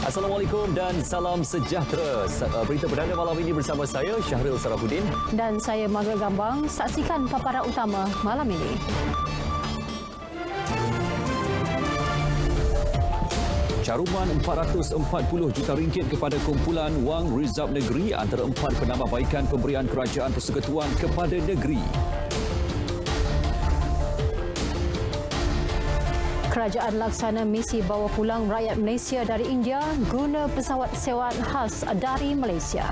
Assalamualaikum dan salam sejahtera. Berita perdana malam ini bersama saya, Syahril Sarafuddin. Dan saya, Margaret Gambang. Saksikan paparan utama malam ini. Caruman RM440 juta kepada kumpulan wang Rizab Negeri antara 4 penambahbaikan pemberian Kerajaan Persekutuan kepada negeri. Kerajaan laksana misi bawa pulang rakyat Malaysia dari India guna pesawat sewaan khas dari Malaysia.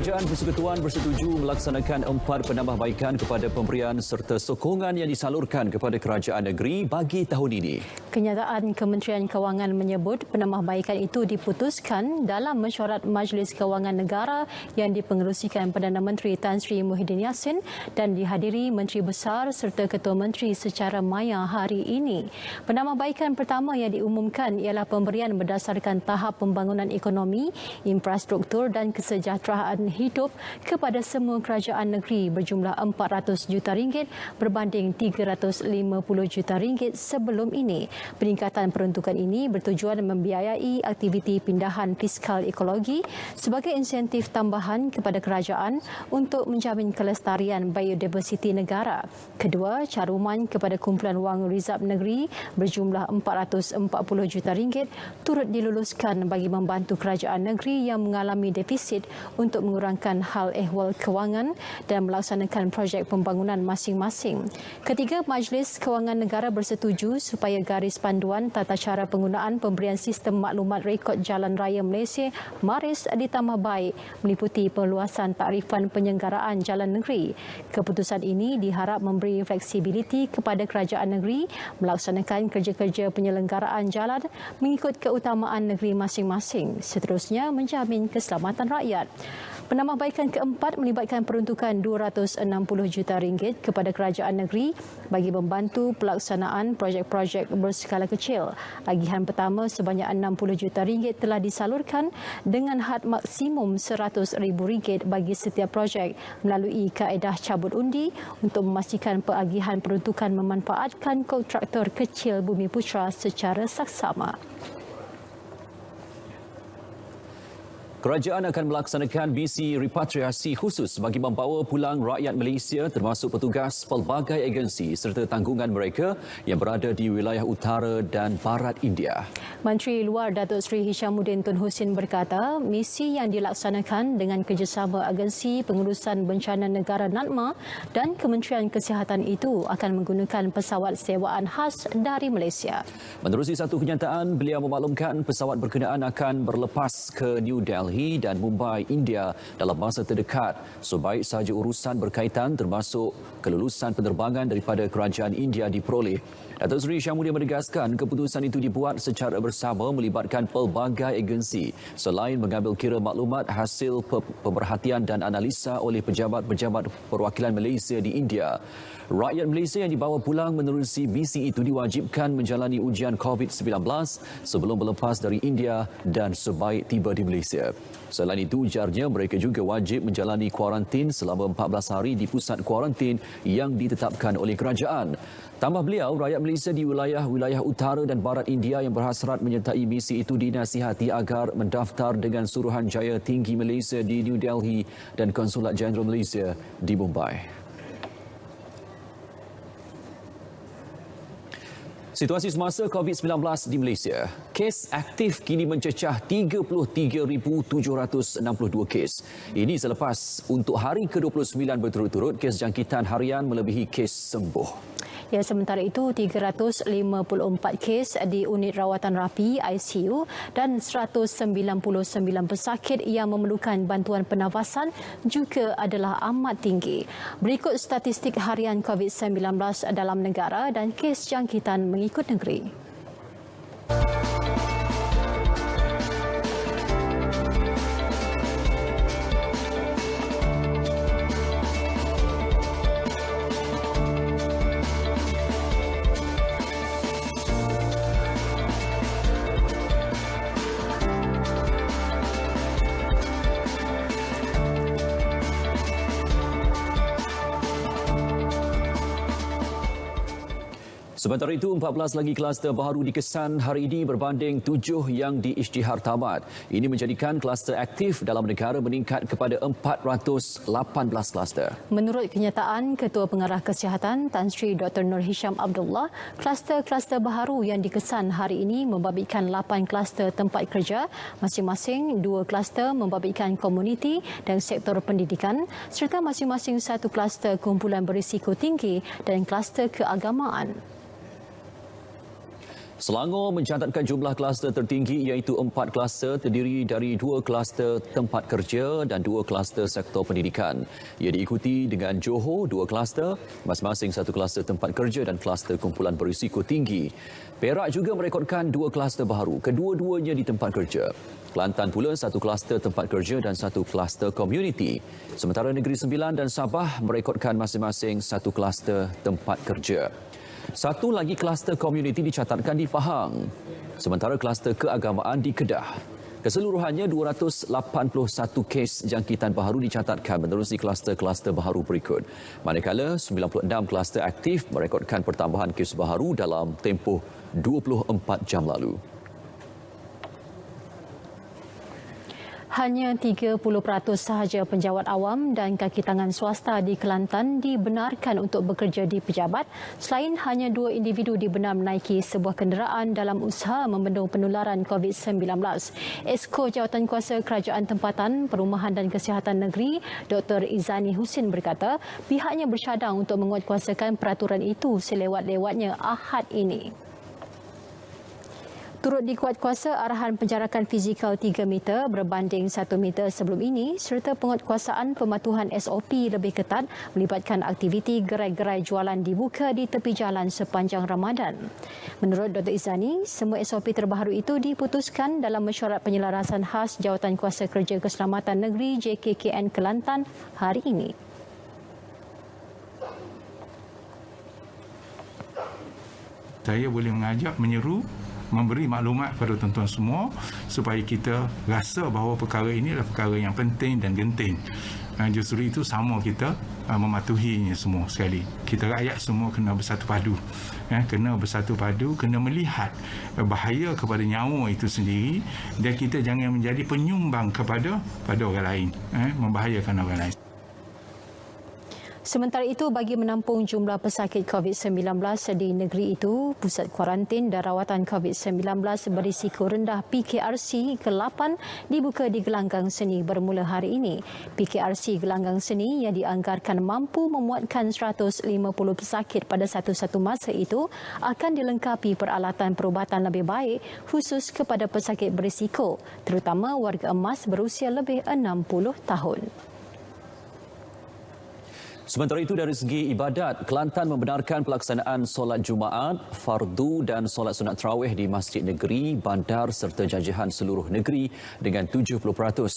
Kerajaan Persekutuan bersetuju melaksanakan 4 penambahbaikan kepada pemberian serta sokongan yang disalurkan kepada kerajaan negeri bagi tahun ini. Kenyataan Kementerian Kewangan menyebut penambahbaikan itu diputuskan dalam mesyuarat Majlis Kewangan Negara yang dipengerusikan Perdana Menteri Tan Sri Muhyiddin Yassin dan dihadiri Menteri Besar serta Ketua Menteri secara maya hari ini. Penambahbaikan pertama yang diumumkan ialah pemberian berdasarkan tahap pembangunan ekonomi, infrastruktur dan kesejahteraan hidup kepada semua kerajaan negeri berjumlah RM400 juta berbanding RM350 juta sebelum ini. Peningkatan peruntukan ini bertujuan membiayai aktiviti pindahan fiskal ekologi sebagai insentif tambahan kepada kerajaan untuk menjamin kelestarian biodiversiti negara. Kedua, caruman kepada kumpulan wang Rizab Negeri berjumlah RM440 juta turut diluluskan bagi membantu kerajaan negeri yang mengalami defisit untuk mengurangkan hal ehwal kewangan dan melaksanakan projek pembangunan masing-masing. Ketiga, Majlis Kewangan Negara bersetuju supaya garis panduan tata cara penggunaan pemberian sistem maklumat rekod jalan raya Malaysia MARIS ditambah baik meliputi perluasan takrifan penyelenggaraan jalan negeri. Keputusan ini diharap memberi fleksibiliti kepada kerajaan negeri melaksanakan kerja-kerja penyelenggaraan jalan mengikut keutamaan negeri masing-masing. Seterusnya, menjamin keselamatan rakyat. Penambahbaikan keempat melibatkan peruntukan RM260 juta kepada kerajaan negeri bagi membantu pelaksanaan projek-projek berskala kecil. Agihan pertama sebanyak RM60 juta telah disalurkan dengan had maksimum RM100,000 bagi setiap projek melalui kaedah cabut undi untuk memastikan peagihan peruntukan memanfaatkan kontraktor kecil Bumiputra secara saksama. Kerajaan akan melaksanakan misi repatriasi khusus bagi membawa pulang rakyat Malaysia termasuk petugas pelbagai agensi serta tanggungan mereka yang berada di wilayah utara dan barat India. Menteri Luar Datuk Seri Hishamuddin Tun Hussein berkata, misi yang dilaksanakan dengan kerjasama agensi pengurusan bencana negara NADMA dan Kementerian Kesihatan itu akan menggunakan pesawat sewaan khas dari Malaysia. Menerusi satu kenyataan, beliau memaklumkan pesawat berkenaan akan berlepas ke New Delhi dan Mumbai, India dalam masa terdekat. Sebaik sahaja urusan berkaitan termasuk kelulusan penerbangan daripada kerajaan India diperoleh. Datuk Seri Hishamuddin menegaskan keputusan itu dibuat secara bersama melibatkan pelbagai agensi selain mengambil kira maklumat hasil pemerhatian dan analisa oleh pejabat-pejabat perwakilan Malaysia di India. Rakyat Malaysia yang dibawa pulang menerusi misi itu diwajibkan menjalani ujian COVID-19 sebelum melepas dari India dan sebaik tiba di Malaysia. Selain itu, ujarnya mereka juga wajib menjalani kuarantin selama 14 hari di pusat kuarantin yang ditetapkan oleh kerajaan. Tambah beliau, rakyat Malaysia di wilayah utara dan barat India yang berhasrat menyertai misi itu dinasihati agar mendaftar dengan Suruhanjaya Tinggi Malaysia di New Delhi dan Konsulat Jenderal Malaysia di Mumbai. Situasi semasa COVID-19 di Malaysia. Kes aktif kini mencecah 33,762 kes. Ini selepas untuk hari ke-29 berturut-turut kes jangkitan harian melebihi kes sembuh. Ya, sementara itu 354 kes di unit rawatan rapi ICU dan 199 pesakit yang memerlukan bantuan pernafasan juga adalah amat tinggi. Berikut statistik harian COVID-19 dalam negara dan kes jangkitan mengikut negeri. Sementara itu, 14 lagi kluster baru dikesan hari ini berbanding 7 yang diisytihar tamat. Ini menjadikan kluster aktif dalam negara meningkat kepada 418 kluster. Menurut kenyataan Ketua Pengarah Kesihatan Tan Sri Dr. Nur Hisham Abdullah, kluster-kluster baru yang dikesan hari ini membabitkan 8 kluster tempat kerja, masing-masing 2 kluster membabitkan komuniti dan sektor pendidikan serta masing-masing 1 kluster kumpulan berisiko tinggi dan kluster keagamaan. Selangor mencatatkan jumlah kluster tertinggi iaitu 4 kluster terdiri dari 2 kluster tempat kerja dan 2 kluster sektor pendidikan. Ia diikuti dengan Johor 2 kluster, masing-masing 1 kluster tempat kerja dan kluster kumpulan berisiko tinggi. Perak juga merekodkan 2 kluster baru, kedua-duanya di tempat kerja. Kelantan pula 1 kluster tempat kerja dan 1 kluster komuniti. Sementara Negeri Sembilan dan Sabah merekodkan masing-masing 1 kluster tempat kerja. 1 lagi kluster komuniti dicatatkan di Pahang, sementara kluster keagamaan di Kedah. Keseluruhannya 281 kes jangkitan baru dicatatkan menerusi kluster-kluster baru berikut. Manakala 96 kluster aktif merekodkan pertambahan kes baru dalam tempoh 24 jam lalu. Hanya 30% sahaja penjawat awam dan kaki tangan swasta di Kelantan dibenarkan untuk bekerja di pejabat selain hanya 2 individu dibenar menaiki sebuah kenderaan dalam usaha membendung penularan COVID-19. Esko Jawatankuasa Kerajaan Tempatan, Perumahan dan Kesihatan Negeri, Dr. Izani Husin berkata pihaknya bercadang untuk menguatkuasakan peraturan itu selewat-lewatnya Ahad ini. Turut dikuatkuasa arahan penjarakan fizikal 3 meter berbanding 1 meter sebelum ini serta penguatkuasaan pematuhan SOP lebih ketat melibatkan aktiviti gerai-gerai jualan dibuka di tepi jalan sepanjang Ramadan. Menurut Dr. Izani, semua SOP terbaru itu diputuskan dalam mesyuarat penyelarasan khas Jawatankuasa Kerja Keselamatan Negeri JKKN Kelantan hari ini. Saya boleh mengajak, menyeru, memberi maklumat kepada tuan-tuan semua supaya kita rasa bahawa perkara ini adalah perkara yang penting dan genting. Justru itu sama kita mematuhinya semua sekali. Kita rakyat semua kena bersatu padu. Kena bersatu padu, kena melihat bahaya kepada nyawa itu sendiri dan kita jangan menjadi penyumbang kepada orang lain, membahayakan orang lain. Sementara itu, bagi menampung jumlah pesakit COVID-19 di negeri itu, Pusat Kuarantin dan Rawatan COVID-19 berisiko rendah PKRC ke-8 dibuka di Gelanggang Seni bermula hari ini. PKRC Gelanggang Seni yang dianggarkan mampu memuatkan 150 pesakit pada satu-satu masa itu akan dilengkapi peralatan perubatan lebih baik khusus kepada pesakit berisiko, terutama warga emas berusia lebih 60 tahun. Sementara itu, dari segi ibadat, Kelantan membenarkan pelaksanaan solat Jumaat, fardu dan solat sunat tarawih di masjid negeri, bandar serta jajahan seluruh negeri dengan 70%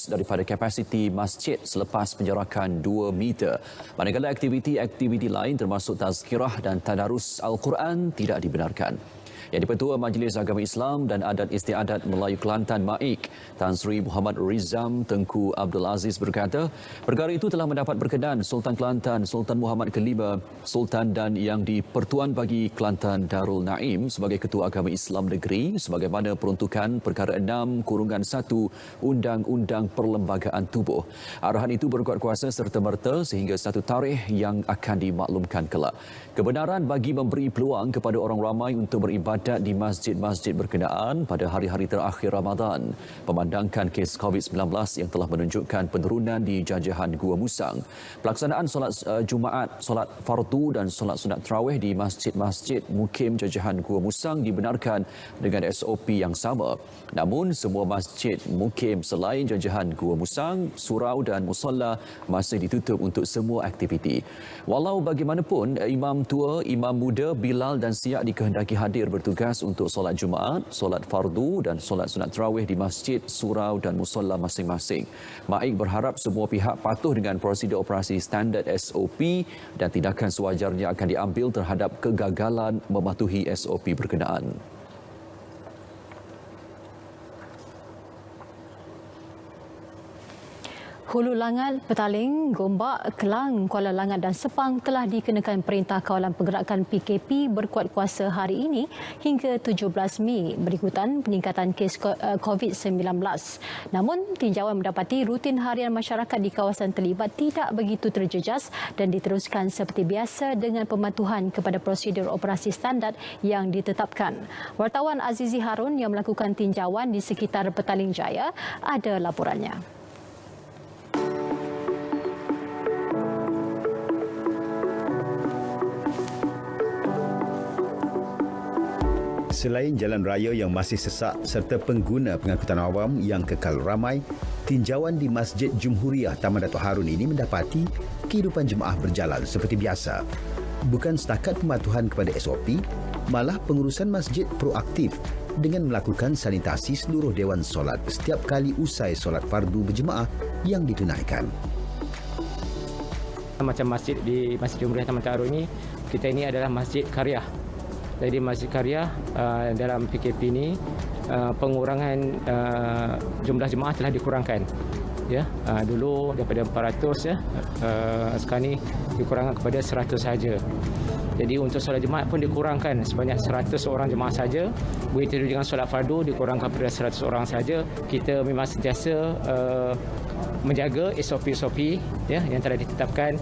daripada kapasiti masjid selepas penjarakan 2 meter. Manakala aktiviti-aktiviti lain termasuk tazkirah dan tadarus Al-Quran tidak dibenarkan. Yang di-Pertua Majlis Agama Islam dan Adat Istiadat Melayu Kelantan MAIK, Tan Sri Muhammad Rizam Tengku Abdul Aziz berkata, perkara itu telah mendapat berkenan Sultan Kelantan, Sultan Muhammad ke-5, Sultan dan Yang di-Pertuan bagi Kelantan Darul Naim sebagai Ketua Agama Islam Negeri sebagaimana peruntukan perkara 6/1 Undang-Undang Perlembagaan Tubuh. Arahan itu berkuat kuasa serta-merta sehingga satu tarikh yang akan dimaklumkan kelak. Kebenaran bagi memberi peluang kepada orang ramai untuk beribadat di masjid-masjid berkenaan pada hari-hari terakhir Ramadan, memandangkan kes COVID-19 yang telah menunjukkan penurunan di jajahan Gua Musang. Pelaksanaan solat Jumaat, solat fardu dan solat sunat tarawih di masjid-masjid mukim jajahan Gua Musang dibenarkan dengan SOP yang sama. Namun, semua masjid mukim selain jajahan Gua Musang, surau dan musalla masih ditutup untuk semua aktiviti. Walau bagaimanapun, Imam Tua, Imam Muda, Bilal dan Siak dikehendaki hadir bertugas untuk solat Jumaat, solat fardu dan solat sunat tarawih di masjid, surau dan musalla masing-masing. MAIK berharap semua pihak patuh dengan prosedur operasi standard SOP dan tindakan sewajarnya akan diambil terhadap kegagalan mematuhi SOP berkenaan. Hulu Langat, Petaling, Gombak, Kelang, Kuala Langat dan Sepang telah dikenakan Perintah Kawalan Pergerakan PKP berkuat kuasa hari ini hingga 17 Mei berikutan peningkatan kes COVID-19. Namun, tinjauan mendapati rutin harian masyarakat di kawasan terlibat tidak begitu terjejas dan diteruskan seperti biasa dengan pematuhan kepada prosedur operasi standard yang ditetapkan. Wartawan Azizi Harun yang melakukan tinjauan di sekitar Petaling Jaya ada laporannya. Selain jalan raya yang masih sesak serta pengguna pengangkutan awam yang kekal ramai, tinjauan di Masjid Jumhuriah Taman Dato' Harun ini mendapati kehidupan jemaah berjalan seperti biasa. Bukan setakat pematuhan kepada SOP, malah pengurusan masjid proaktif dengan melakukan sanitasi seluruh dewan solat setiap kali usai solat fardu berjemaah yang ditunaikan. Macam masjid di Masjid Jumhuriah Taman Dato' Harun ini, kita ini adalah masjid karya. Jadi masjid karya dalam PKP ini pengurangan jumlah jemaah telah dikurangkan. Ya, dulu daripada 400 ya, sekarang ini dikurangkan kepada 100 saja. Jadi untuk solat jemaah pun dikurangkan sebanyak 100 orang jemaah saja. Begitu dengan solat fardu dikurangkan kepada 100 orang saja. Kita memang sentiasa menjaga SOP-SOP ya yang telah ditetapkan.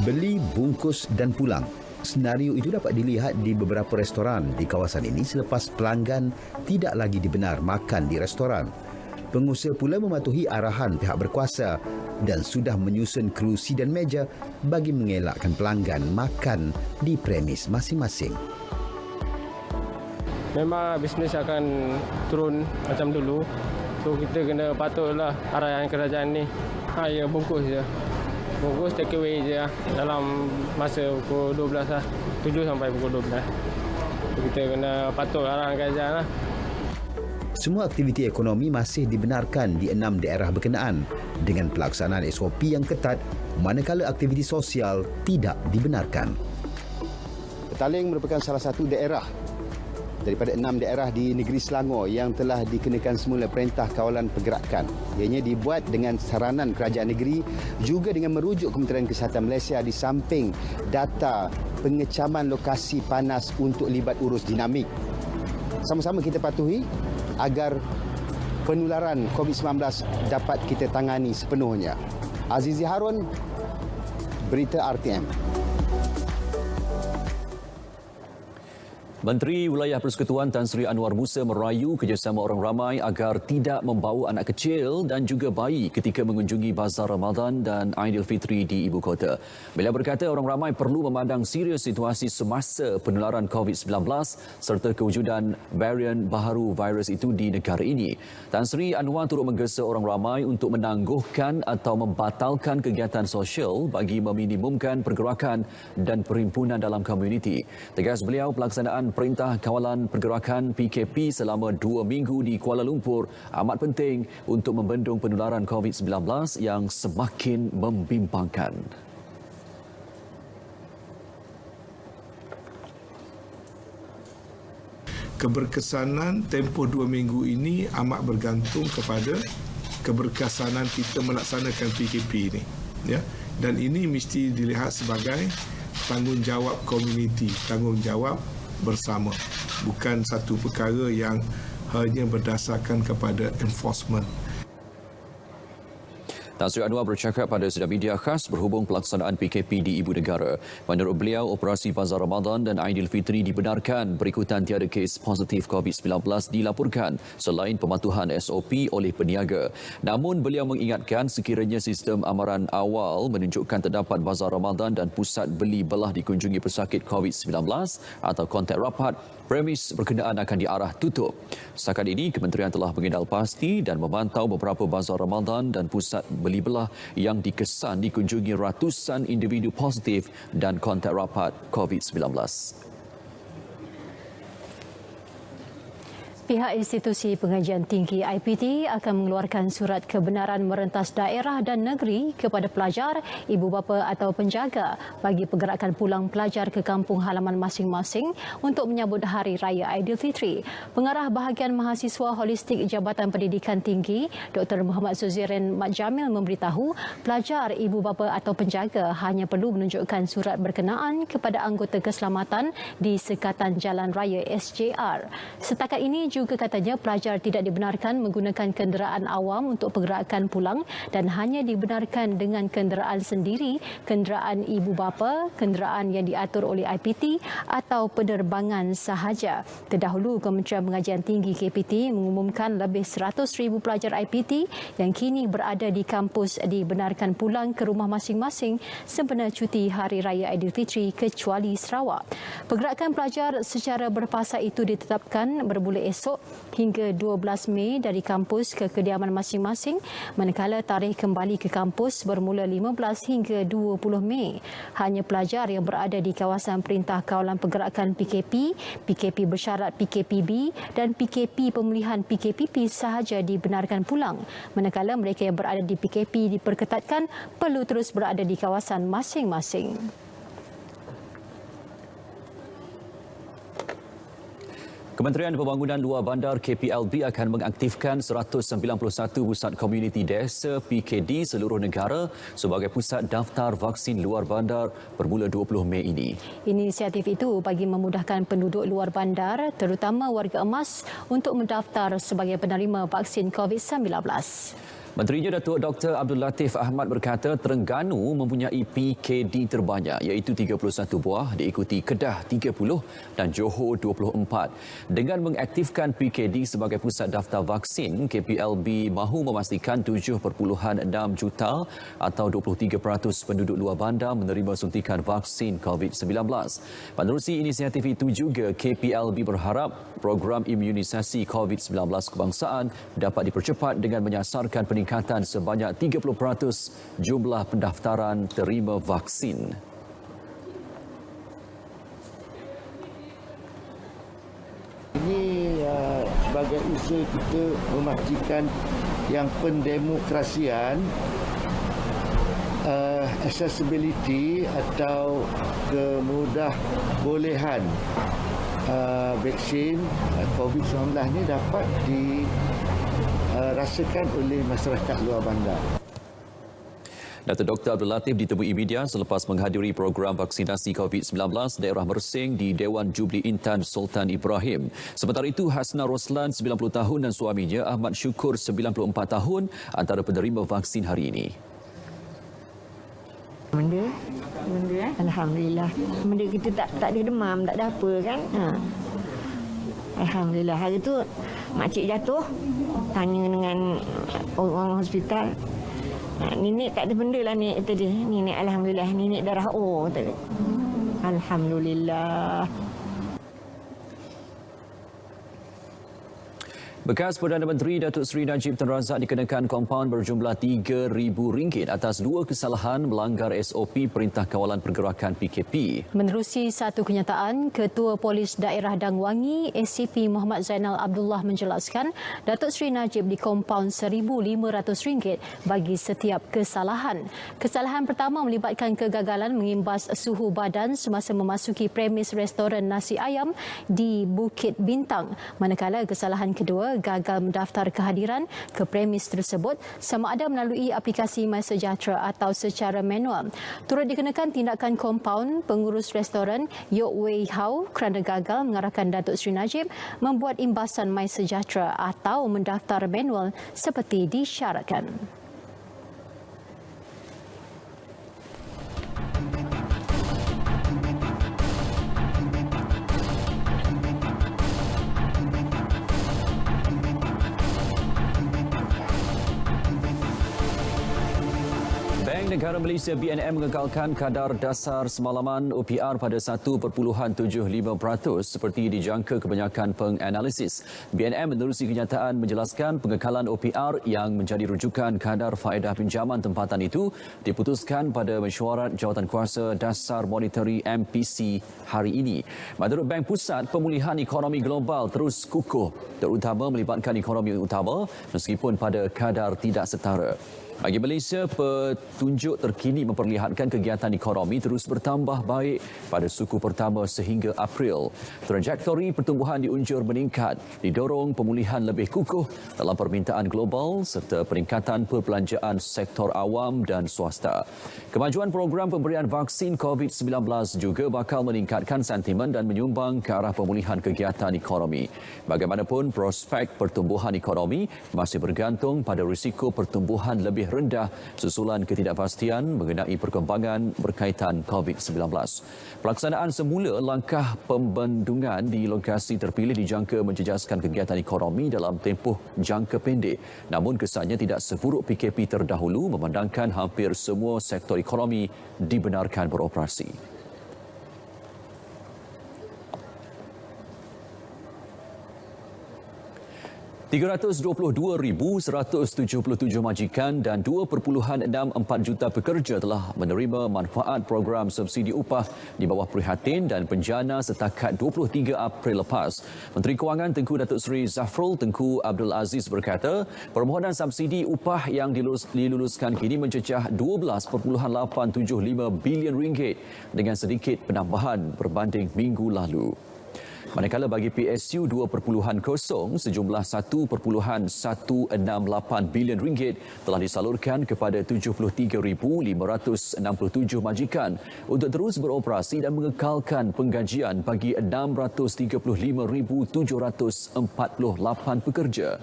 Beli, bungkus dan pulang. Senario itu dapat dilihat di beberapa restoran di kawasan ini selepas pelanggan tidak lagi dibenar makan di restoran. Pengusaha pula mematuhi arahan pihak berkuasa dan sudah menyusun kerusi dan meja bagi mengelakkan pelanggan makan di premis masing-masing. Memang bisnes akan turun macam dulu. So kita kena patutlah arahan kerajaan ni. Ya bungkus je. Bungkus take away je dalam masa pukul 12 lah. 7 sampai pukul 12. Kita kena patuh arahan kerajaan lah. Semua aktiviti ekonomi masih dibenarkan di 6 daerah berkenaan dengan pelaksanaan SOP yang ketat manakala aktiviti sosial tidak dibenarkan. Petaling merupakan salah satu daerah daripada 6 daerah di negeri Selangor yang telah dikenakan semula Perintah Kawalan Pergerakan. Ianya dibuat dengan saranan kerajaan negeri juga dengan merujuk Kementerian Kesihatan Malaysia di samping data pengecaman lokasi panas untuk libat urus dinamik. Sama-sama kita patuhi agar penularan COVID-19 dapat kita tangani sepenuhnya. Azizi Harun, Berita RTM. Menteri Wilayah Persekutuan Tan Sri Anwar Musa merayu kerjasama orang ramai agar tidak membawa anak kecil dan juga bayi ketika mengunjungi Bazar Ramadan dan Aidilfitri di ibu kota. Beliau berkata orang ramai perlu memandang serius situasi semasa penularan COVID-19 serta kewujudan varian baharu virus itu di negara ini. Tan Sri Anwar turut menggesa orang ramai untuk menangguhkan atau membatalkan kegiatan sosial bagi meminimumkan pergerakan dan perhimpunan dalam komuniti. Tegas beliau, pelaksanaan Perintah Kawalan Pergerakan PKP selama 2 minggu di Kuala Lumpur amat penting untuk membendung penularan COVID-19 yang semakin membimbangkan. Keberkesanan tempoh 2 minggu ini amat bergantung kepada keberkesanan kita melaksanakan PKP ini. Ya? Dan ini mesti dilihat sebagai tanggungjawab komuniti, tanggungjawab bersama, bukan satu perkara yang hanya berdasarkan kepada enforcement. Tan Sri Anwar bercakap pada sidang media khas berhubung pelaksanaan PKP di ibu negara. Menurut beliau, operasi Bazar Ramadan dan Aidilfitri dibenarkan berikutan tiada kes positif COVID-19 dilaporkan selain pematuhan SOP oleh peniaga. Namun beliau mengingatkan sekiranya sistem amaran awal menunjukkan terdapat Bazar Ramadan dan pusat beli belah dikunjungi pesakit COVID-19 atau kontak rapat, premis berkenaan akan diarah tutup. Setakat ini, kementerian telah mengenal pasti dan memantau beberapa Bazar Ramadan dan pusat beli belah yang dikesan dikunjungi ratusan individu positif dan kontak rapat COVID-19. Pihak Institusi Pengajian Tinggi IPT akan mengeluarkan surat kebenaran merentas daerah dan negeri kepada pelajar, ibu bapa atau penjaga bagi pergerakan pulang pelajar ke kampung halaman masing-masing untuk menyambut Hari Raya Aidilfitri. Pengarah Bahagian Mahasiswa Holistik Jabatan Pendidikan Tinggi, Dr. Muhammad Suzirin Mat Jamil memberitahu pelajar, ibu bapa atau penjaga hanya perlu menunjukkan surat berkenaan kepada anggota keselamatan di Sekatan Jalan Raya SJR. Setakat ini juga katanya pelajar tidak dibenarkan menggunakan kenderaan awam untuk pergerakan pulang dan hanya dibenarkan dengan kenderaan sendiri, kenderaan ibu bapa, kenderaan yang diatur oleh IPT atau penerbangan sahaja. Terdahulu, Kementerian Pengajian Tinggi KPT mengumumkan lebih 100,000 pelajar IPT yang kini berada di kampus dibenarkan pulang ke rumah masing-masing sempena cuti Hari Raya Aidilfitri kecuali Sarawak. Pergerakan pelajar secara berpasar itu ditetapkan bermula esok hingga 12 Mei dari kampus ke kediaman masing-masing, manakala tarikh kembali ke kampus bermula 15 hingga 20 Mei. Hanya pelajar yang berada di kawasan Perintah Kawalan Pergerakan PKP, PKP bersyarat PKPB dan PKP pemulihan PKPP sahaja dibenarkan pulang, manakala mereka yang berada di PKP diperketatkan perlu terus berada di kawasan masing-masing. Kementerian Pembangunan Luar Bandar KPLB akan mengaktifkan 191 pusat komuniti desa PKD seluruh negara sebagai pusat daftar vaksin luar bandar bermula 20 Mei ini. Inisiatif itu bagi memudahkan penduduk luar bandar, terutama warga emas, untuk mendaftar sebagai penerima vaksin COVID-19. Menterinya Datuk Dr. Abdul Latif Ahmad berkata Terengganu mempunyai PKD terbanyak iaitu 31 buah, diikuti Kedah 30 dan Johor 24. Dengan mengaktifkan PKD sebagai pusat daftar vaksin, KPLB mahu memastikan 7.6 juta atau 23% penduduk luar bandar menerima suntikan vaksin COVID-19. Menerusi inisiatif itu juga, KPLB berharap program imunisasi COVID-19 kebangsaan dapat dipercepat dengan menyasarkan peningkatan sebanyak 30% jumlah pendaftaran terima vaksin. Ini sebagai usaha kita memastikan yang pendemokrasian, accessibility atau kemudahan vaksin COVID-19 ini dapat dirasakan oleh masyarakat luar bandar. Datuk Dr. Abdul Latif ditemui media selepas menghadiri program vaksinasi COVID-19 daerah Mersing di Dewan Jubli Intan Sultan Ibrahim. Sementara itu, Hasna Roslan 90 tahun dan suaminya Ahmad Syukur 94 tahun antara penerima vaksin hari ini. Benda Alhamdulillah. Benda kita tak ada demam, tak ada apa kan. Alhamdulillah. Hari tu makcik jatuh, tanya dengan orang hospital. Nenek tak ada benda lah nenek tadi. Nenek Alhamdulillah, nenek darah O tadi. Alhamdulillah. Bekas Perdana Menteri Datuk Seri Najib Tun Razak dikenakan kompaun berjumlah RM3,000 atas 2 kesalahan melanggar SOP Perintah Kawalan Pergerakan PKP. Menerusi satu kenyataan, Ketua Polis Daerah Dang Wangi ACP Muhammad Zainal Abdullah menjelaskan Datuk Seri Najib dikompaun RM1,500 bagi setiap kesalahan. Kesalahan pertama melibatkan kegagalan mengimbas suhu badan semasa memasuki premis restoran nasi ayam di Bukit Bintang, manakala kesalahan kedua gagal mendaftar kehadiran ke premis tersebut sama ada melalui aplikasi MySejahtera atau secara manual. Turut dikenakan tindakan kompaun pengurus restoran Yok Wei Hau kerana gagal mengarahkan Datuk Seri Najib membuat imbasan MySejahtera atau mendaftar manual seperti disyaratkan. Bank Negara Malaysia BNM mengekalkan kadar dasar semalaman OPR pada 1.75% seperti dijangka kebanyakan penganalisis. BNM menerusi kenyataan menjelaskan pengekalan OPR yang menjadi rujukan kadar faedah pinjaman tempatan itu diputuskan pada mesyuarat Jawatankuasa Dasar Monetary MPC hari ini. Menurut Bank Pusat, pemulihan ekonomi global terus kukuh, terutama melibatkan ekonomi utama meskipun pada kadar tidak setara. Bagi Malaysia, petunjuk terkini memperlihatkan kegiatan ekonomi terus bertambah baik pada suku pertama sehingga April. Trajektori pertumbuhan diunjur meningkat, didorong pemulihan lebih kukuh dalam permintaan global serta peningkatan perbelanjaan sektor awam dan swasta. Kemajuan program pemberian vaksin COVID-19 juga bakal meningkatkan sentimen dan menyumbang ke arah pemulihan kegiatan ekonomi. Bagaimanapun, prospek pertumbuhan ekonomi masih bergantung pada risiko pertumbuhan lebih rendah susulan ketidakpastian mengenai perkembangan berkaitan COVID-19. Pelaksanaan semula langkah pembendungan di lokasi terpilih dijangka menjejaskan kegiatan ekonomi dalam tempoh jangka pendek. Namun kesannya tidak seburuk PKP terdahulu memandangkan hampir semua sektor ekonomi dibenarkan beroperasi. 322,177 majikan dan 2.64 juta pekerja telah menerima manfaat program subsidi upah di bawah Prihatin dan Penjana setakat 23 April lepas. Menteri Kewangan Tengku Datuk Seri Zafrul Tengku Abdul Aziz berkata, permohonan subsidi upah yang diluluskan kini mencecah 12.875 bilion ringgit dengan sedikit penambahan berbanding minggu lalu. Manakala bagi PSU 2.0 sejumlah 1.168 bilion ringgit telah disalurkan kepada 73,567 majikan untuk terus beroperasi dan mengekalkan penggajian bagi 635,748 pekerja.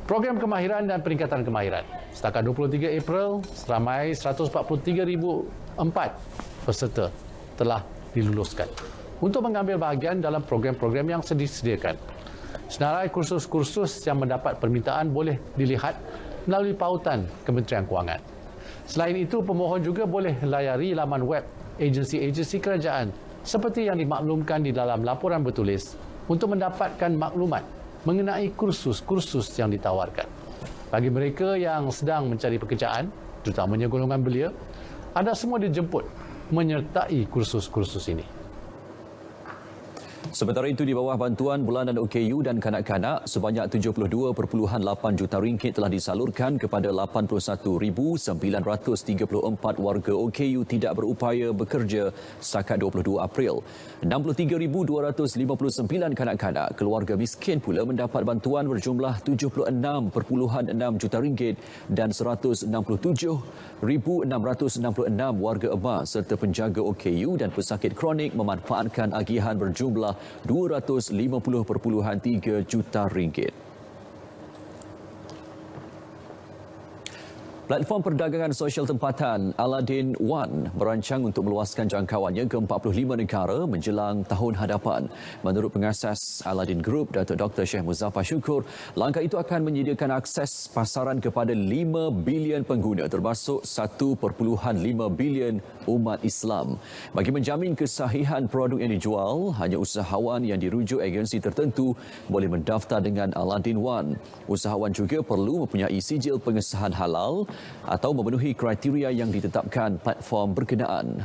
Program kemahiran dan peningkatan kemahiran. Setakat 23 April, seramai 143,004 peserta telah diluluskan untuk mengambil bahagian dalam program-program yang disediakan. Senarai kursus-kursus yang mendapat permintaan boleh dilihat melalui pautan Kementerian Kewangan. Selain itu, pemohon juga boleh layari laman web agensi-agensi kerajaan seperti yang dimaklumkan di dalam laporan bertulis untuk mendapatkan maklumat mengenai kursus-kursus yang ditawarkan. Bagi mereka yang sedang mencari pekerjaan, terutamanya golongan belia, anda semua dijemput menyertai kursus-kursus ini. Sementara itu, di bawah bantuan bulanan OKU dan kanak-kanak, sebanyak 72.8 juta ringgit telah disalurkan kepada 81,934 warga OKU tidak berupaya bekerja setakat 22 April. 63,259 kanak-kanak keluarga miskin pula mendapat bantuan berjumlah 76.6 juta ringgit dan 167,666 warga emas serta penjaga OKU dan pesakit kronik memanfaatkan agihan berjumlah 250.3 juta ringgit. Platform perdagangan sosial tempatan Aladdin One merancang untuk meluaskan jangkauannya ke 45 negara menjelang tahun hadapan. Menurut pengasas Aladdin Group, Datuk Dr. Sheikh Muzaffar Syukur, langkah itu akan menyediakan akses pasaran kepada 5 bilion pengguna termasuk 1.5 bilion umat Islam. Bagi menjamin kesahihan produk yang dijual, hanya usahawan yang dirujuk agensi tertentu boleh mendaftar dengan Aladdin One. Usahawan juga perlu mempunyai sijil pengesahan halal atau memenuhi kriteria yang ditetapkan platform berkenaan.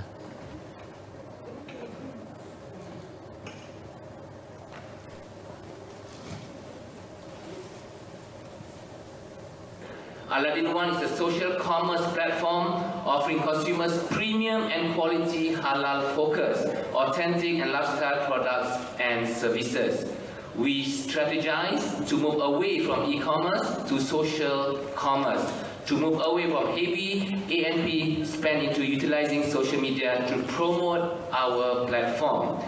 Aladdin One is a social commerce platform offering consumers premium and quality halal focused, authentic and lifestyle products and services. We strategize to move away from e-commerce to social commerce, to move away from heavy A&P spent into utilizing social media to promote our platform.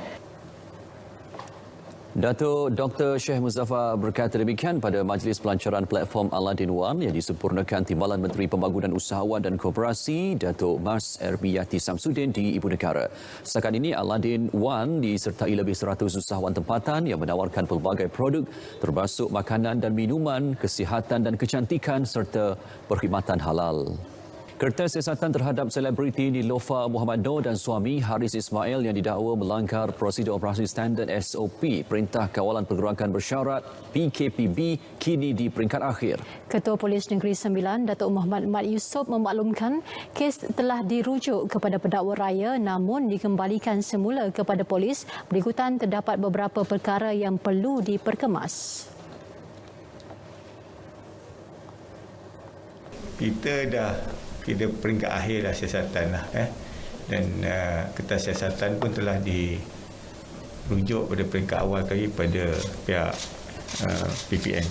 Datuk Dr. Sheikh Muzaffar berkata demikian pada Majlis Pelancaran Platform Aladdin One yang disempurnakan Timbalan Menteri Pembangunan Usahawan dan Koperasi Datuk Mas Erbiyati Samsudin di Ibu Negara. Setakat ini Aladdin One disertai lebih 100 usahawan tempatan yang menawarkan pelbagai produk termasuk makanan dan minuman, kesihatan dan kecantikan serta perkhidmatan halal. Kertas siasatan terhadap selebriti Niloufar Mohamed Noor dan suami Haris Ismail yang didakwa melanggar prosedur operasi standard SOP Perintah Kawalan Pergerakan Bersyarat PKPB kini di peringkat akhir. Ketua Polis Negeri Sembilan, Datuk Muhammad Mat Yusof memaklumkan kes telah dirujuk kepada pendakwa raya namun dikembalikan semula kepada polis berikutan terdapat beberapa perkara yang perlu diperkemas. Kita peringkat akhir dah siasatan lah, dan kertas siasatan pun telah dirujuk pada peringkat awal tadi pada pihak PPN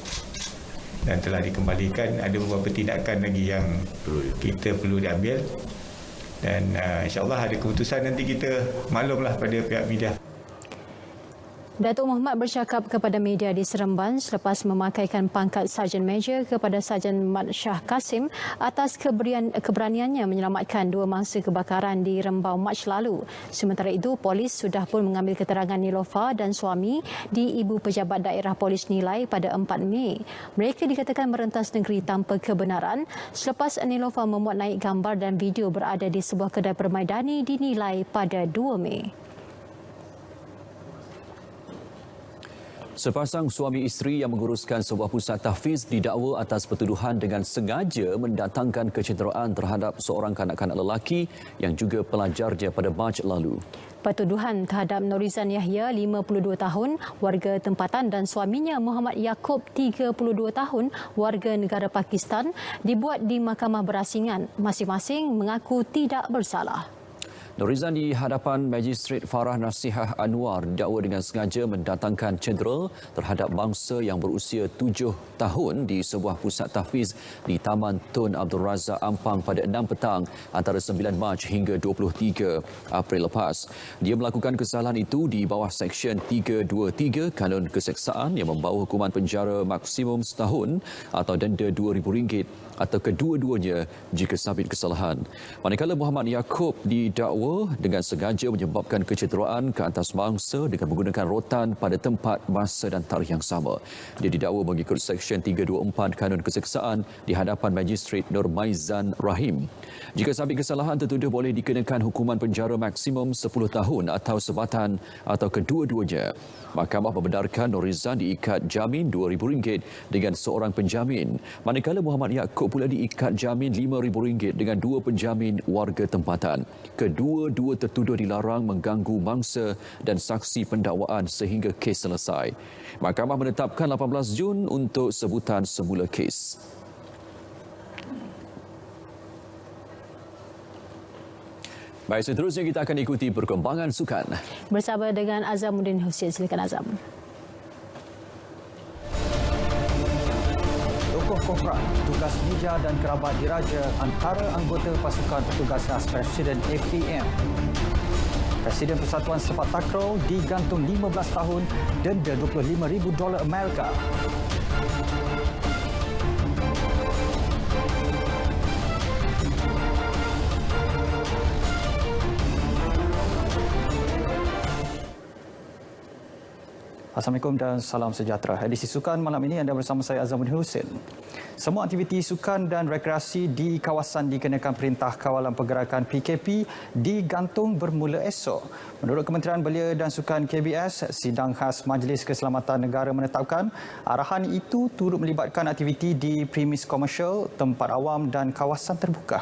dan telah dikembalikan. Ada beberapa tindakan lagi yang kita perlu diambil dan insyaAllah ada keputusan nanti kita maklumlah pada pihak media. Datuk Muhammad bercakap kepada media di Seremban selepas memakaikan pangkat Sarjan Major kepada Sarjan Mat Shah Kasim atas keberaniannya menyelamatkan 2 mangsa kebakaran di Rembau Mac lalu. Sementara itu, polis sudah pun mengambil keterangan Niloufar dan suami di Ibu Pejabat Daerah Polis Nilai pada 4 Mei. Mereka dikatakan merentas negeri tanpa kebenaran selepas Niloufar memuat naik gambar dan video berada di sebuah kedai permaidani di Nilai pada 2 Mei. Sepasang suami isteri yang menguruskan sebuah pusat tahfiz didakwa atas pertuduhan dengan sengaja mendatangkan kecederaan terhadap seorang kanak-kanak lelaki yang juga pelajarnya pada Mac lalu. Pertuduhan terhadap Norizan Yahya, 52 tahun, warga tempatan dan suaminya Muhammad Yaakob, 32 tahun, warga negara Pakistan, dibuat di Mahkamah Berasingan. Masing-masing mengaku tidak bersalah. Norizan di hadapan Magistrate Farah Nasihah Anwar didakwa dengan sengaja mendatangkan cedera terhadap bangsa yang berusia 7 tahun di sebuah pusat tahfiz di Taman Tun Abdul Razak Ampang pada 6 petang antara 9 Mac hingga 23 April lepas. Dia melakukan kesalahan itu di bawah Seksyen 323 Kanun Keseksaan yang membawa hukuman penjara maksimum setahun atau denda RM2,000 atau kedua-duanya jika sabit kesalahan. Manakala Muhammad Yaakob didakwa dengan sengaja menyebabkan kecederaan ke atas mangsa dengan menggunakan rotan pada tempat, masa dan tarikh yang sama. Dia didakwa mengikut Seksyen 324 Kanun Keseksaan di hadapan Magistrate Nur Maizan Rahim. Jika sabit kesalahan, tertuduh boleh dikenakan hukuman penjara maksimum 10 tahun atau sebatan atau kedua-duanya. Mahkamah membenarkan Norizan diikat jamin RM2,000 dengan seorang penjamin, manakala Muhammad Yaakob pula diikat jamin RM5,000 dengan 2 penjamin warga tempatan. Kedua-dua tertuduh dilarang mengganggu mangsa dan saksi pendakwaan sehingga kes selesai. Mahkamah menetapkan 18 Jun untuk sebutan semula kes. Baik, seterusnya kita akan ikuti perkembangan sukan. Bersama dengan Azamuddin Hussein. Silakan Azam. Tokoh korporat, tugas media dan kerabat diraja antara anggota pasukan petugas khas Presiden FAM. Presiden Persatuan Sepak Takraw digantung 15 tahun denda $25,000 Amerika. Assalamualaikum dan salam sejahtera. Edisi Sukan malam ini anda bersama saya Azamuddin Hussein. Semua aktiviti sukan dan rekreasi di kawasan dikenakan Perintah Kawalan Pergerakan PKP digantung bermula esok. Menurut Kementerian Belia dan Sukan KBS, sidang khas Majlis Keselamatan Negara menetapkan arahan itu turut melibatkan aktiviti di premis komersial, tempat awam dan kawasan terbuka.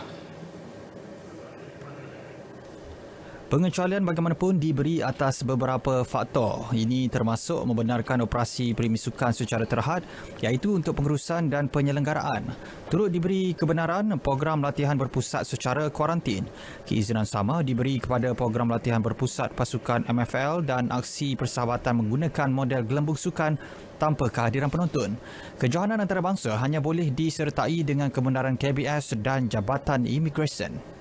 Pengecualian bagaimanapun diberi atas beberapa faktor. Ini termasuk membenarkan operasi premis sukan secara terhad iaitu untuk pengurusan dan penyelenggaraan. Turut diberi kebenaran program latihan berpusat secara kuarantin. Keizinan sama diberi kepada program latihan berpusat pasukan MFL dan aksi persahabatan menggunakan model gelembung sukan tanpa kehadiran penonton. Kejohanan antarabangsa hanya boleh disertai dengan kebenaran KBS dan Jabatan Imigresen.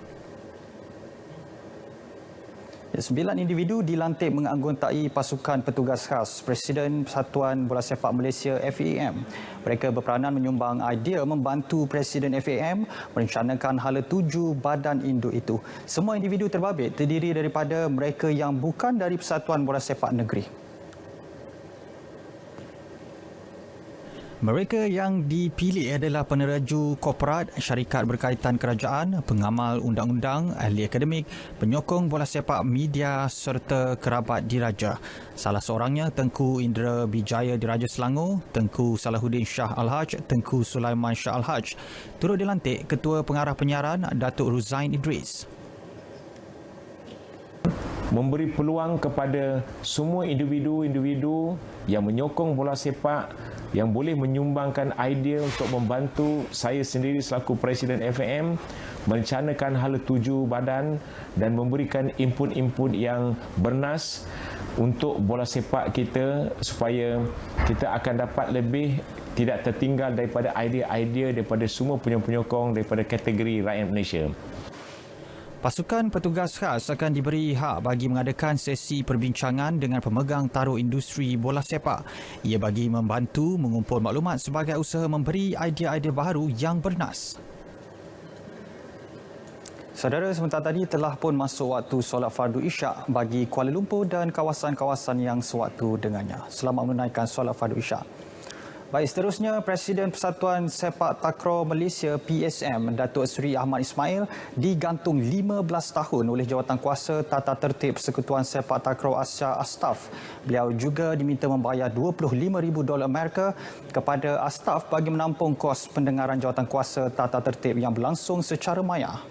9 individu dilantik menganggotai pasukan petugas khas Presiden Persatuan Bola Sepak Malaysia FAM. Mereka berperanan menyumbang idea membantu Presiden FAM merencanakan hala 7 badan induk itu. Semua individu terbabit terdiri daripada mereka yang bukan dari Persatuan Bola Sepak Negeri. Mereka yang dipilih adalah peneraju korporat, syarikat berkaitan kerajaan, pengamal undang-undang, ahli akademik, penyokong bola sepak, media serta kerabat diraja. Salah seorangnya Tengku Indra Bijaya Diraja Selangor, Tengku Salahuddin Shah Al-Haj, Tengku Sulaiman Shah Al-Haj. Turut dilantik Ketua Pengarah Penyiaran Datuk Ruzain Idris. Memberi peluang kepada semua individu-individu yang menyokong bola sepak yang boleh menyumbangkan idea untuk membantu saya sendiri selaku Presiden FAM merencanakan hala 7 badan dan memberikan input-input yang bernas untuk bola sepak kita supaya kita akan dapat lebih tidak tertinggal daripada idea-idea daripada semua penyokong daripada kategori rakyat Malaysia. Pasukan petugas khas akan diberi hak bagi mengadakan sesi perbincangan dengan pemegang taruh industri bola sepak. Ia bagi membantu mengumpul maklumat sebagai usaha memberi idea-idea baru yang bernas. Saudara, sebentar tadi telah pun masuk waktu solat fardu isyak bagi Kuala Lumpur dan kawasan-kawasan yang sewaktu dengannya. Selamat menunaikan solat fardu isyak. Baik, seterusnya Presiden Persatuan Sepak Takraw Malaysia PSM Datuk Seri Ahmad Ismail digantung 15 tahun oleh Jawatankuasa Tata Tertib Persekutuan Sepak Takraw Asia Astaf. Beliau juga diminta membayar $25,000 Amerika kepada Astaf bagi menampung kos pendengaran Jawatankuasa Tata Tertib yang berlangsung secara maya.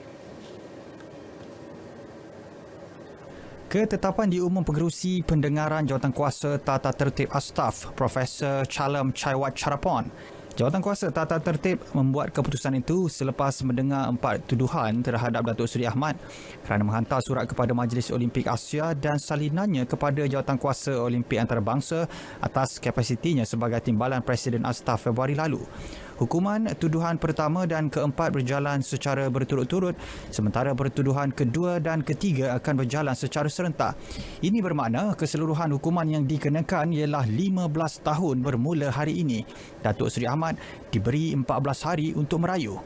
Ketetapan diumum Pengerusi Pendengaran Jawatankuasa Tata Tertib Astaf, Profesor Chalam Chaiwat Charapon. Jawatankuasa Tata Tertib membuat keputusan itu selepas mendengar 4 tuduhan terhadap Datuk Seri Ahmad kerana menghantar surat kepada Majlis Olimpik Asia dan salinannya kepada Jawatankuasa Olimpik Antarabangsa atas kapasitinya sebagai timbalan Presiden Astaf Februari lalu. Hukuman tuduhan pertama dan keempat berjalan secara berturut-turut, sementara pertuduhan kedua dan ketiga akan berjalan secara serentak. Ini bermakna keseluruhan hukuman yang dikenakan ialah 15 tahun bermula hari ini. Datuk Seri Ahmad diberi 14 hari untuk merayu.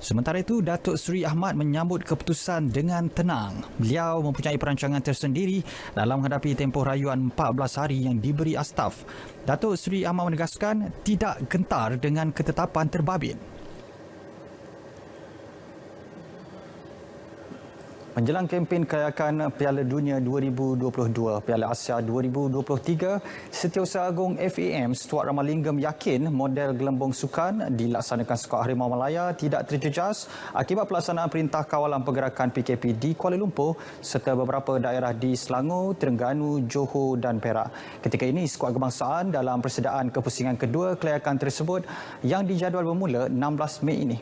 Sementara itu, Datuk Seri Ahmad menyambut keputusan dengan tenang. Beliau mempunyai perancangan tersendiri dalam menghadapi tempoh rayuan 14 hari yang diberi Astaf. Datuk Seri Ahmad menegaskan tidak gentar dengan ketetapan terbabit. Menjelang kempen kelayakan Piala Dunia 2022, Piala Asia 2023, Setiausaha Agung FAM Stuart Ramalingam yakin model gelembung sukan dilaksanakan Skuad Harimau Malaya tidak terjejas akibat pelaksanaan Perintah Kawalan Pergerakan PKP di Kuala Lumpur serta beberapa daerah di Selangor, Terengganu, Johor dan Perak. Ketika ini, skuad kebangsaan dalam persediaan kepusingan kedua kelayakan tersebut yang dijadual bermula 16 Mei ini.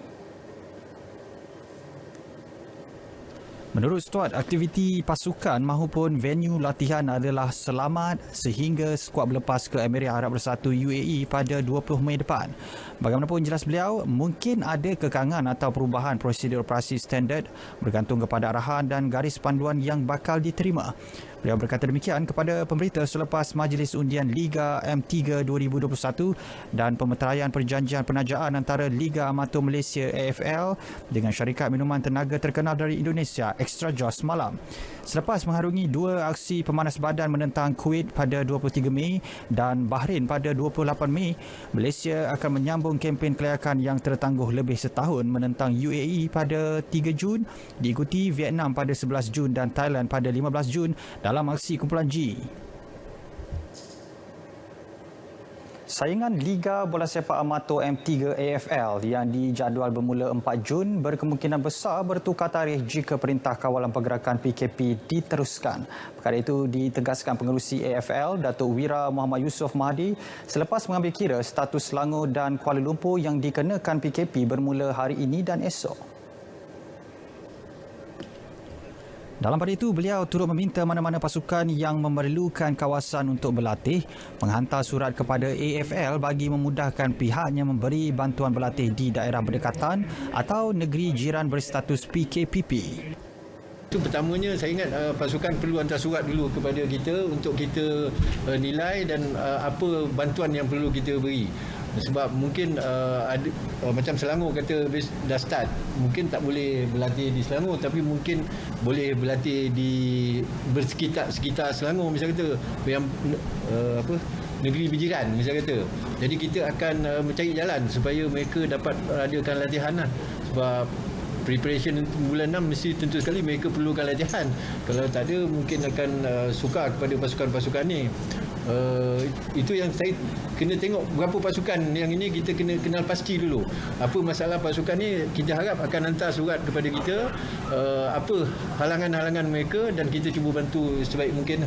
Menurut Stuart, aktiviti pasukan mahupun venue latihan adalah selamat sehingga skuad berlepas ke Emirat Arab Bersatu UAE pada 20 Mei depan. Bagaimanapun jelas beliau, mungkin ada kekangan atau perubahan prosedur operasi standard bergantung kepada arahan dan garis panduan yang bakal diterima. Beliau berkata demikian kepada pemberita selepas Majlis Undian Liga M3 2021 dan pemeteraian perjanjian penajaan antara Liga Amatur Malaysia AFL dengan syarikat minuman tenaga terkenal dari Indonesia Extrajos malam. Selepas mengharungi 2 aksi pemanas badan menentang Kuwait pada 23 Mei dan Bahrain pada 28 Mei, Malaysia akan menyambung kempen kelayakan yang tertangguh lebih setahun menentang UAE pada 3 Jun, diikuti Vietnam pada 11 Jun dan Thailand pada 15 Jun dalam aksi kumpulan G. Saingan Liga Bola Sepak Amatur M3 AFL yang dijadual bermula 4 Jun berkemungkinan besar bertukar tarikh jika Perintah Kawalan Pergerakan PKP diteruskan. Perkara itu ditegaskan Pengerusi AFL Datuk Wira Muhammad Yusof Mahdi selepas mengambil kira status Selangor dan Kuala Lumpur yang dikenakan PKP bermula hari ini dan esok. Dalam pada itu, beliau turut meminta mana-mana pasukan yang memerlukan kawasan untuk berlatih menghantar surat kepada AFL bagi memudahkan pihaknya memberi bantuan berlatih di daerah berdekatan atau negeri jiran berstatus PKPP. Itu pertamanya saya ingat pasukan perlu hantar surat dulu kepada kita untuk kita nilai dan apa bantuan yang perlu kita beri. Sebab mungkin ada, macam Selangor kata dah start, mungkin tak boleh berlatih di Selangor tapi mungkin boleh berlatih di bersekitar Selangor misal kata yang negeri berjiran misal kata. Jadi kita akan mencari jalan supaya mereka dapat adakan latihan lah. Sebab preparation bulan 6 mesti tentu sekali mereka perlukan latihan. Kalau tak ada mungkin akan sukar kepada pasukan-pasukan ni. Itu yang saya kena tengok berapa pasukan yang ini kita kena kenal pasti dulu. Apa masalah pasukan ni, kita harap akan hantar surat kepada kita apa halangan-halangan mereka dan kita cuba bantu sebaik mungkin.